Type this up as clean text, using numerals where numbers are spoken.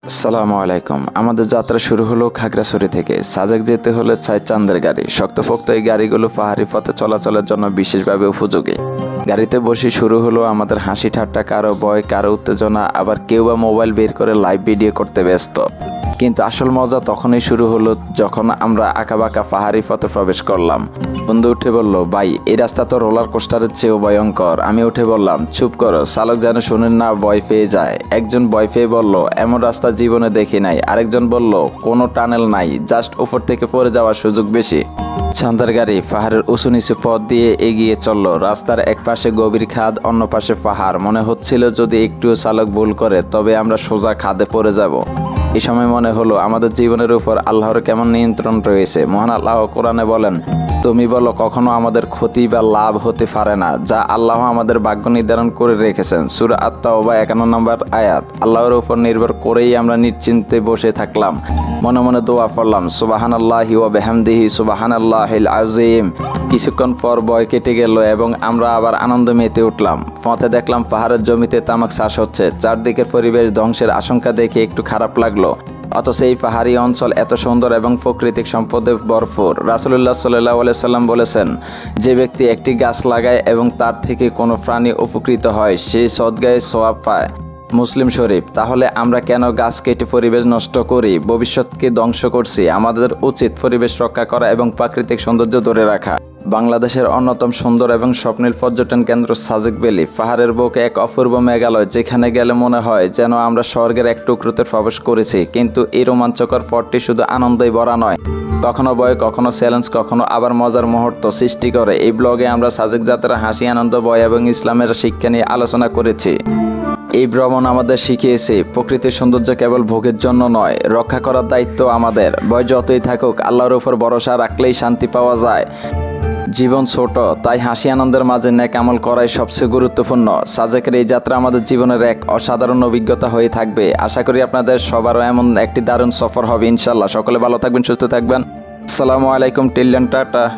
আসসালামু আলাইকুম। আমাদের যাত্রা শুরু হলো খাগড়াছড়ি থেকে। সাজেক যেতে হলে চাই চাঁদের গাড়ি। শক্তপোক্ত এই গাড়িগুলো পাহাড়ি পথে চলাচলের জন্য বিশেষভাবে উপযোগী। গাড়িতে বসে শুরু হলো আমাদের হাসি ঠাট্টা, কারো ভয়, কারো উত্তেজনা, আবার কেউ বা মোবাইল বের করে লাইভ ভিডিও করতে ব্যস্ত। কিন্তু আসল মজা তখনই শুরু হলো যখন আমরা আঁকাবাঁকা পাহাড়ি পথে প্রবেশ করলাম। বন্ধু উঠে বলল, ভাই এই রাস্তা তো রোলার কোস্টারের চেয়েও ভয়ঙ্কর। আমি উঠে বললাম, চুপ করো, চালক যেন শুনেন না, ভয় পেয়ে যায়। একজন ভয় পেয়ে বলল, এমন রাস্তা জীবনে দেখি নাই। আরেকজন বলল, কোনো টানেল নাই, জাস্ট উপর থেকে পড়ে যাওয়ার সুযোগ বেশি। চাঁদের গাড়ি পাহাড়ের উঁচু নিচু পথ দিয়ে এগিয়ে চলল। রাস্তার এক পাশে গভীর খাদ, অন্য পাশে পাহাড়। মনে হচ্ছিল যদি একটুও চালক ভুল করে তবে আমরা সোজা খাদে পড়ে যাব। এই সময় মনে হলো আমাদের জীবনের উপর আল্লাহর কেমন নিয়ন্ত্রণ রয়েছে। মহান আল্লাহ কোরআনে বলেন, তুমি বলো কখনো আমাদের ক্ষতি বা লাভ হতে পারে না, যা আল্লাহ আমাদের ভাগ্য নির্ধারণ করে রেখেছেন। সূরা আত-তাওবা 51 নম্বর আয়াত। আল্লাহর উপর নির্ভর করেই আমরা নিশ্চিন্তে বসে থাকলাম। মনে মনে দোয়া পড়লাম, সুবহানাল্লাহি ওয়া বিহামদিহি সুবহানাল্লাহিল আযীম। কিছুক্ষণ পর ভয় কেটে গেল এবং আমরা আবার আনন্দ মেতে উঠলাম। পথে দেখলাম পাহাড়ের জমিতে তামাক চাষ হচ্ছে। চারদিকের পরিবেশ ধ্বংসের আশঙ্কা দেখে একটু খারাপ লাগলো। অথচ এই পাহাড়ি অঞ্চল এত সুন্দর এবং প্রাকৃতিক সম্পদে ভরপুর। রাসূলুল্লাহ সাল্লাল্লাহু আলাইহি সাল্লাম বলেছেন, যে ব্যক্তি একটি গাছ লাগায় এবং তার থেকে কোনো প্রাণী উপকৃত হয় সে সদগায়ে সওয়াব পায়। মুসলিম শরীফ। তাহলে আমরা কেন গাছ কেটে পরিবেশ নষ্ট করি, ভবিষ্যৎকে ধ্বংস করছি? আমাদের উচিত পরিবেশ রক্ষা করা এবং প্রাকৃতিক সৌন্দর্য ধরে রাখা। বাংলাদেশের অন্যতম সুন্দর এবং স্বপ্নের পর্যটন কেন্দ্র সাজেক ভ্যালি। পাহাড়ের বুকে এক অপূর্ব মেঘালয়, যেখানে গেলে মনে হয় যেন আমরা স্বর্গের এক টুকরোতে প্রবেশ করেছি। কিন্তু এই রোমাঞ্চকর পথটি শুধু আনন্দই ভরা নয়, কখনো ভয়, কখনো চ্যালেঞ্জ, কখনো আবার মজার মুহূর্ত সৃষ্টি করে। এই ব্লগে আমরা সাজেক যাত্রার হাসি, আনন্দ, ভয় এবং ইসলামের শিক্ষা নিয়ে আলোচনা করেছি। এই ভ্রমণ আমাদের শিখিয়েছে প্রকৃতির সৌন্দর্য কেবল ভোগের জন্য নয়, রক্ষা করার দায়িত্ব আমাদের। ভয় যতই থাকুক, আল্লাহর উপর ভরসা রাখলেই শান্তি পাওয়া যায়। জীবন ছোট, তাই হাসি আনন্দের মাঝে নেক আমল করাই সবচেয়ে গুরুত্বপূর্ণ। সাজেকের এই যাত্রা আমাদের জীবনের এক অসাধারণ অভিজ্ঞতা হয়ে থাকবে। আশা করি আপনাদের সবারও এমন একটি দারুণ সফর হবে ইনশাল্লাহ। সকলে ভালো থাকবেন, সুস্থ থাকবেন। আসসালামু আলাইকুম, টিল দেন, টাটা।